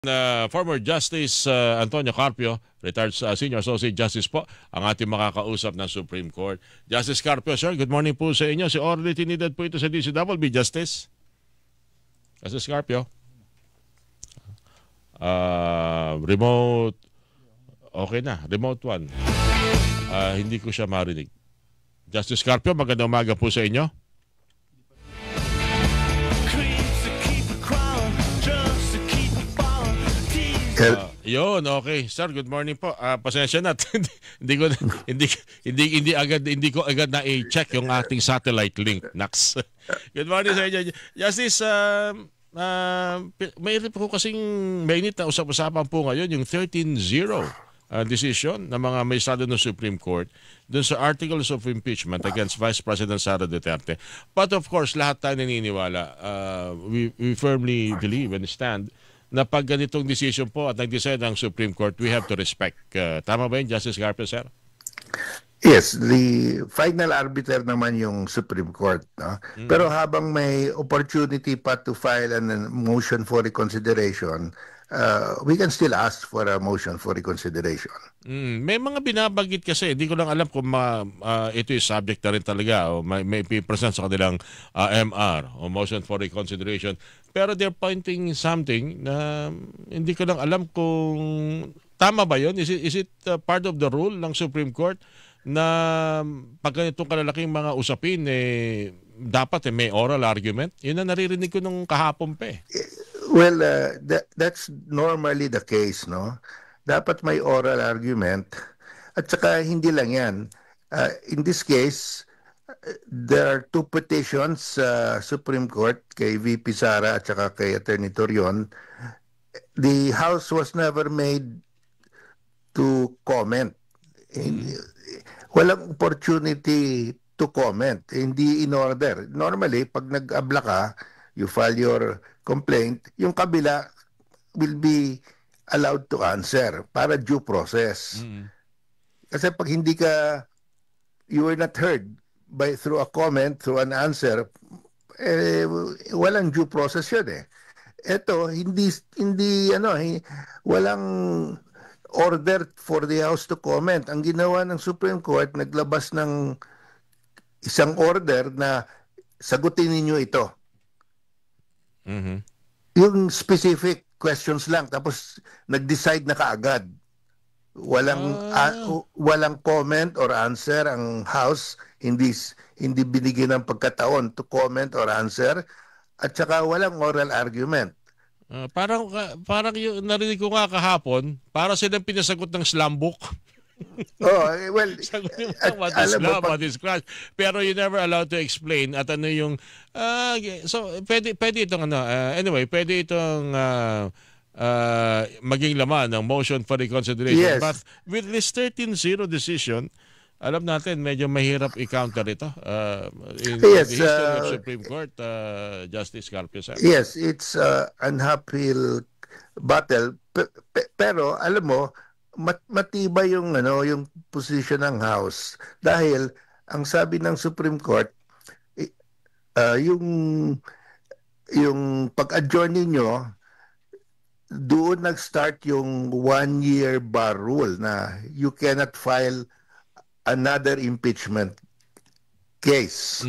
Former Justice Antonio Carpio, retired Senior Associate Justice po, ang ating makakausap ng Supreme Court. Justice Carpio, sir, good morning po sa inyo. Si Orly Trinidad po ito sa DCWB, Justice. Justice Carpio. Remote, okay na, remote one. Hindi ko siya marinig. Justice Carpio, magandang umaga po sa inyo. Yun, okay. Sir, good morning po. Pasensya na. hindi ko agad na i-check yung ating satellite link. Nax. Good morning sa inyo. Justice, may po kasing mainit na usap-usapan po ngayon yung 13-0 decision ng mga may estado ng Supreme Court dun sa articles of impeachment against Vice President Sara Duterte. But of course, lahat tayo naniniwala. We firmly believe and stand na pag ganitong decision po at nag-decide ang Supreme Court, we have to respect. Tama ba yun, Justice Carpio, sir? Yes, the final arbiter naman yung Supreme Court. No? Pero habang may opportunity pa to file a motion for reconsideration, we can still ask for a motion for reconsideration. May mga binabanggit kasi, hindi ko lang alam kung ito yung subject na rin talaga o may present sa kanilang MR o motion for reconsideration. Pero they're pointing something na hindi ko lang alam kung tama ba yun? Is it part of the rule ng Supreme Court na pag ganitong kalalaking mga usapin, dapat may oral argument? Yun na naririnig ko nung kahapon pa eh. Well, that's normally the case, no? Dapat may oral argument. At saka hindi lang yan. In this case, there are two petitions sa Supreme Court kay VP Sara at saka kay Attorney Torion. The House was never made to comment. Walang opportunity to comment. Hindi in order. Normally, pag nag-abla ka, you file your complaint, yung kabila will be allowed to answer para due process. Kasi pag hindi ka, you were not heard through a comment, through an answer, walang due process yun eh. Ito, walang order for the House to comment. Ang ginawa ng Supreme Court, naglabas ng isang order na sagutin ninyo ito. Yung specific questions lang, tapos nag-decide na kaagad. Walang comment or answer ang House, hindi binigyan ng pagkataon to comment or answer, at saka walang oral argument. Parang yung narinig ko nga kahapon, para silang pinasagot ng slam book. Well, what is love, what is crush. Pero you never allowed to explain at ano yung so pwede itong anyway, pwede itong maging laman ng motion for reconsideration. Yes. But with this 13-0 decision, alam natin medyo mahirap i-counter ito in the history of Supreme Court, Justice Carpio, sir. Yes, it's an uphill battle, pero alam mo, matibay yung position ng House dahil ang sabi ng Supreme Court, yung pag-adjourn ninyo, doon nag-start yung 1-year bar rule na you cannot file another impeachment case.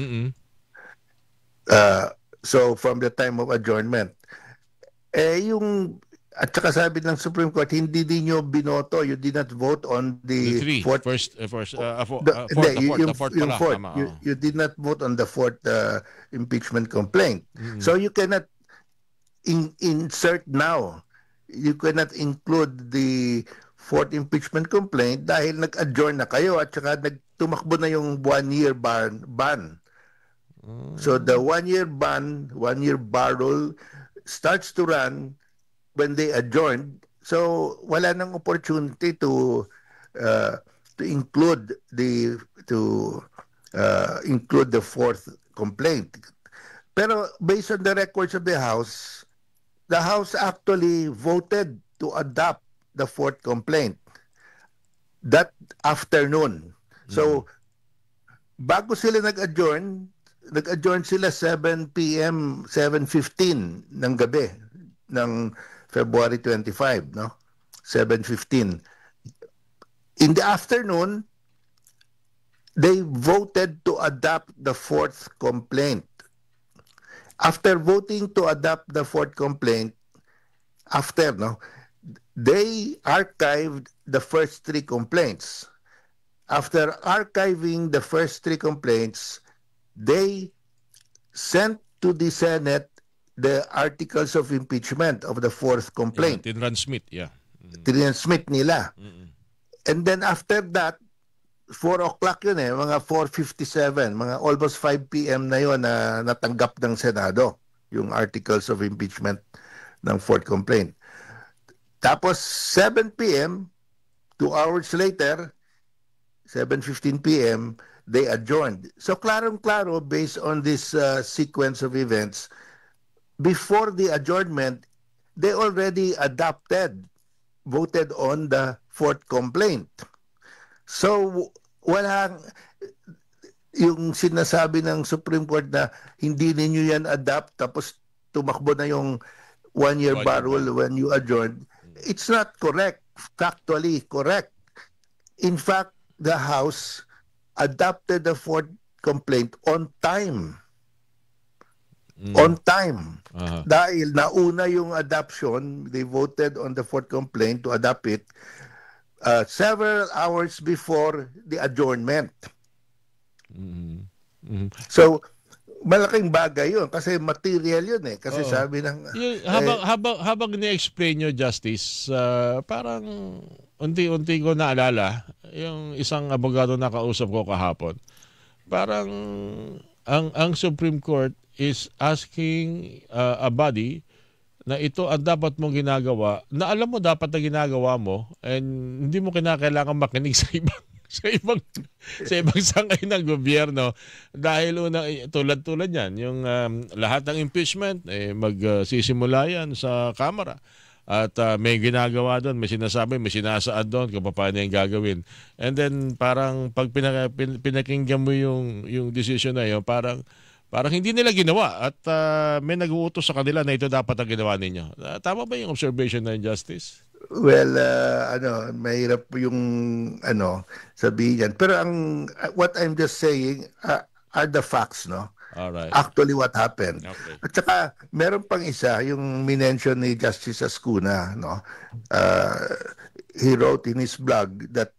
So from the time of adjournment, at saka sabi ng Supreme Court, hindi din nyo binoto, you did not vote on the fourth. You did not vote on the fourth impeachment complaint. So you cannot insert now. You cannot include the fourth impeachment complaint dahil nag-adjourn na kayo at saka tumakbo na yung 1-year ban. So the 1-year bar rule starts to run when they adjourned. So wala nang opportunity to include the fourth complaint. Pero based on the records of the House actually voted to adopt the fourth complaint that afternoon. So bago sila nag-adjourn sila 7 p.m., 7:15 ng gabi ng February 25, no? 7:15. In the afternoon, they voted to adopt the fourth complaint. After voting to adopt the fourth complaint, they archived the first three complaints. After archiving the first three complaints, they sent to the Senate the articles of impeachment of the fourth complaint. Yeah, tinransmit, yeah. Tinransmit nila. And then after that, 4 o'clock yun mga 4:57, mga almost 5 p.m. na yun na natanggap ng Senado, yung articles of impeachment ng fourth complaint. Tapos 7 p.m., 2 hours later, 7:15 p.m., they adjourned. So klarong-klaro, based on this sequence of events, before the adjournment, they already voted on the fourth complaint. So walang yung sinasabi ng Supreme Court na hindi ninyo yan adapt tapos tumakbo na yung one-year bar rule when you adjourned. It's not correct, factually correct. In fact, the House adopted the fourth complaint on time. On time. Dahil nauna yung adoption, they voted on the fourth complaint to adopt it several hours before the adjournment. So, malaking bagay yun kasi material yun eh. Kasi sabi ng... habang ni-explain nyo, Justice, parang unti-unti ko naalala, yung isang abogado na kausap ko kahapon, parang ang Supreme Court is asking a body na ito ang dapat mong ginagawa, na alam mo dapat na ginagawa mo, and hindi mo kinakailangan makinig sa ibang sangay ng gobyerno dahil tulad yan, yung lahat ng impeachment magsisimula yan sa Kamara. At may ginagawa doon, may sinasabi, may sinasaad doon kung paano yung gagawin. And then parang pag pinakinggan mo yung decision na yun, parang hindi nila ginawa at may nag-uutos sa kanila na ito dapat ang ginawa ninyo. Tama ba yung observation na yung, Justice? Well, mahirap yung sabihin yan. Pero what I'm just saying are the facts, no? Alright. Actually what happened. Okay. At saka meron pang isa, yung minention ni Justice Ascuna, no? He wrote in his blog that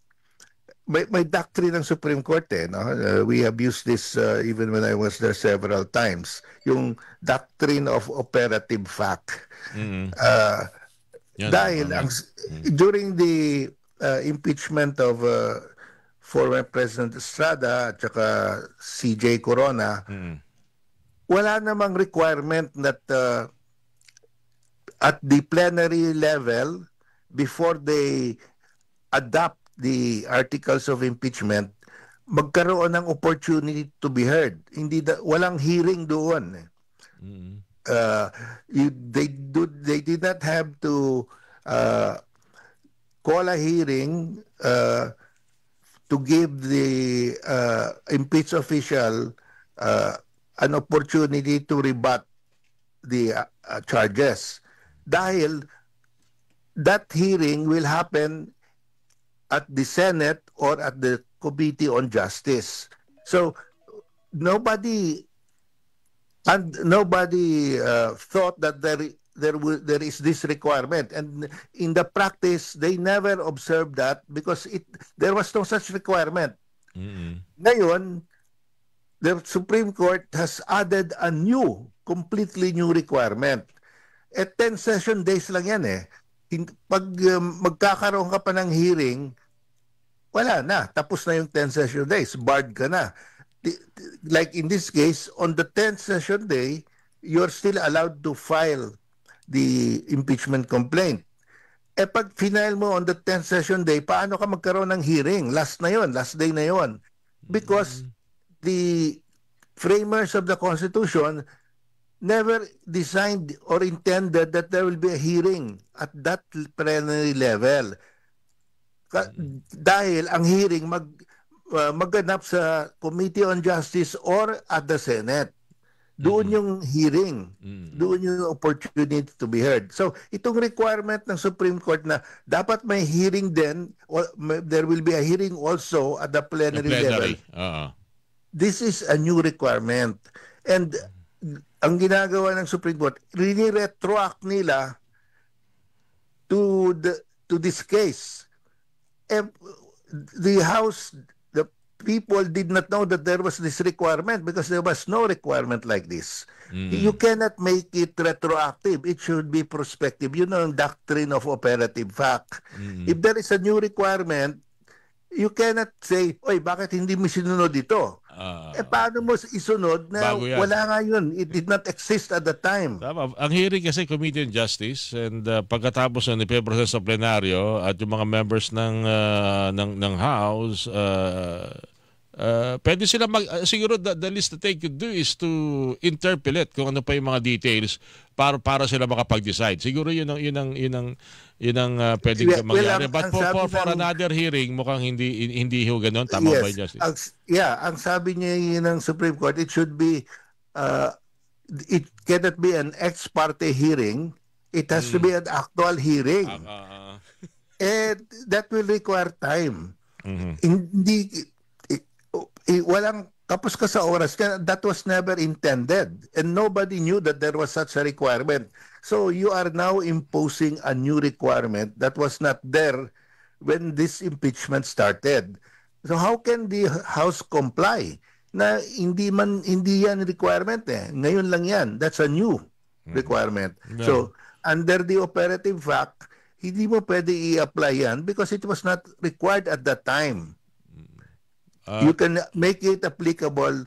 may doctrine ng Supreme Court no? We have used this even when I was there several times. Yung doctrine of operative fact. Dahil during the impeachment of former President Estrada at saka CJ Corona, wala namang requirement that at the plenary level, before they adopt the articles of impeachment, magkaroon ng opportunity to be heard. Walang hearing doon. They did not have to call a hearing to give the impeached official an opportunity to rebut the charges. Dahil that hearing will happen at the Senate or at the Committee on Justice. So nobody thought that there is this requirement, and in the practice they never observed that because there was no such requirement. Ngayon, the Supreme Court has added a completely new requirement. 10 session days lang yan eh. Pag magkakaroon ka pa ng hearing, wala na. Tapos na yung 10 session days. Barred ka na. Like in this case, on the 10th session day, you're still allowed to file the impeachment complaint. Pag final mo on the 10th session day, paano ka magkaroon ng hearing? Last day na yon. Because the framers of the Constitution never designed or intended that there will be a hearing at that plenary level. Dahil ang hearing maganap sa Committee on Justice or at the Senate. Doon yung hearing. Doon yung opportunity to be heard. So, itong requirement ng Supreme Court na dapat may hearing din, there will be a hearing also at the plenary level. This is a new requirement. And ang ginagawa ng Supreme Court, retroact nila to this case. The House, the people did not know that there was this requirement because there was no requirement like this. You cannot make it retroactive. It should be prospective. You know, doctrine of operative fact. If there is a new requirement, you cannot say, oy, bakit hindi mo sinunod ito? Paano mo isunod na wala nga yun? It did not exist at the time. Tama. Ang hearing kasi Committee on Justice and pagkatapos ng ipe-present sa plenaryo at yung mga members ng House, pwede sila siguro the least that they could do is to interpolate kung ano pa yung mga details para sila makapag-decide. Siguro yun ang pwedeng mangyari. But for another hearing, mukhang hindi ho ganun. Tama ba yung Justice? Ang sabi niya yun ng Supreme Court, it should be, it cannot be an ex parte hearing. It has to be an actual hearing. And that will require time. Hindi, walang tapos ka sa oras. That was never intended. And nobody knew that there was such a requirement. So you are now imposing a new requirement that was not there when this impeachment started. So how can the House comply? Na hindi yan requirement eh. Ngayon lang yan. That's a new requirement. Yeah. So under the operative fact, hindi mo pwede i-apply yan because it was not required at that time. You can make it applicable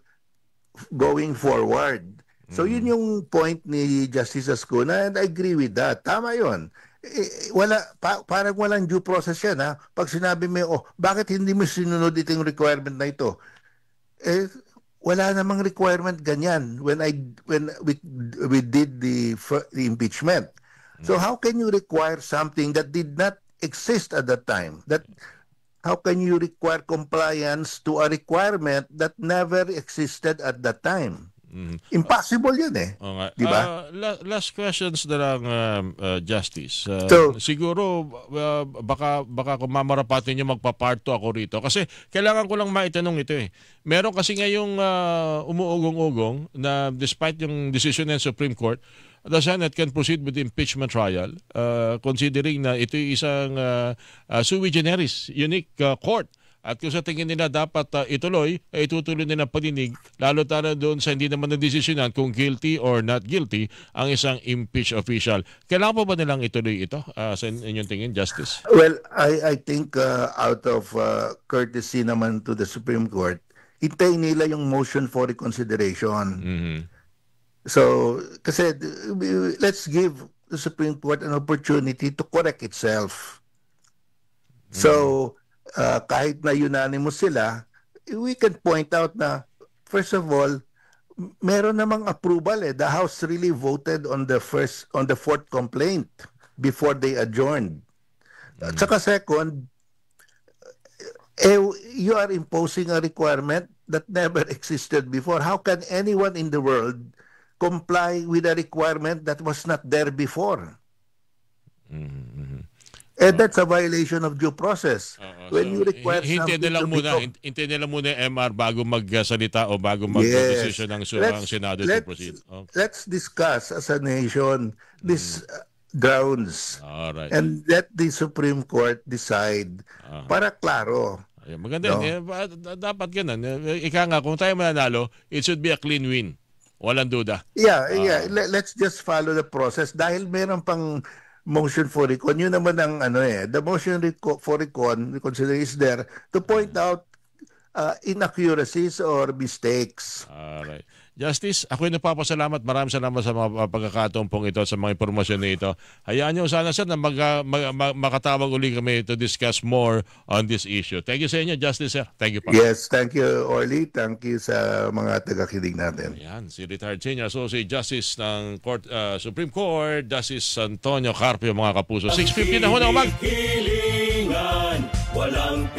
going forward. So yun yung point ni Justice Ascuna and I agree with that. Tama yun. Parang walang due process yan. Ha? Pag sinabi mo, bakit hindi mo sinunod itong requirement na ito? Wala namang requirement ganyan when we did the impeachment. So how can you require something that did not exist at that time? How can you require compliance to a requirement that never existed at that time? Impossible yun eh. Okay. Diba? Last questions na lang, Justice. Siguro, baka kung mamarapatin nyo magpa-part 2 ako rito. Kasi kailangan ko lang maitanong ito eh. Meron kasi ngayong umuugong-ugong na despite yung decision ng Supreme Court, the Senate can proceed with the impeachment trial considering na ito isang sui generis, unique court. At kung sa tingin nila dapat ituloy, itutuloy nila paninig, lalo tala doon sa hindi naman na-desisyonan kung guilty or not guilty ang isang impeached official. Kailangan pa ba nilang ituloy ito sa inyong tingin, Justice? Well, I think out of courtesy naman to the Supreme Court, hintayin nila yung motion for reconsideration. So, kasi let's give the Supreme Court an opportunity to correct itself. So, kahit na unanimous sila, we can point out na, first of all, meron namang approval eh. The House really voted on the fourth complaint before they adjourned. At saka second, you are imposing a requirement that never existed before. How can anyone in the world comply with a requirement that was not there before? And that's a violation of due process. When you require something Hintayin nila muna yung MR bago magsalita o bago mag-decision ng Senado to proceed. Let's discuss as a nation these grounds. Alright. And let the Supreme Court decide para klaro. Maganda. Dapat ganun. Ika nga, kung tayo mananalo, it should be a clean win. Walang duda. Yeah. Let's just follow the process dahil meron pang motion for recon. Yun naman ang the motion for reconsideration is there to point out inaccuracies or mistakes. Alright. Justice, ako'y nagpapasalamat. Maraming salamat sa mga pagkakataon pong ito, sa mga impormasyon na ito. Hayaan nyo sana sir na makatawag uli kami to discuss more on this issue. Thank you sa inyo, Justice sir. Thank you pa. Yes, thank you Orly. Thank you sa mga tagakinig natin. Ayan, si retired senior associate justice ng Supreme Court, Justice Antonio Carpio, mga kapuso. 6:50 na ho na umaga. Walang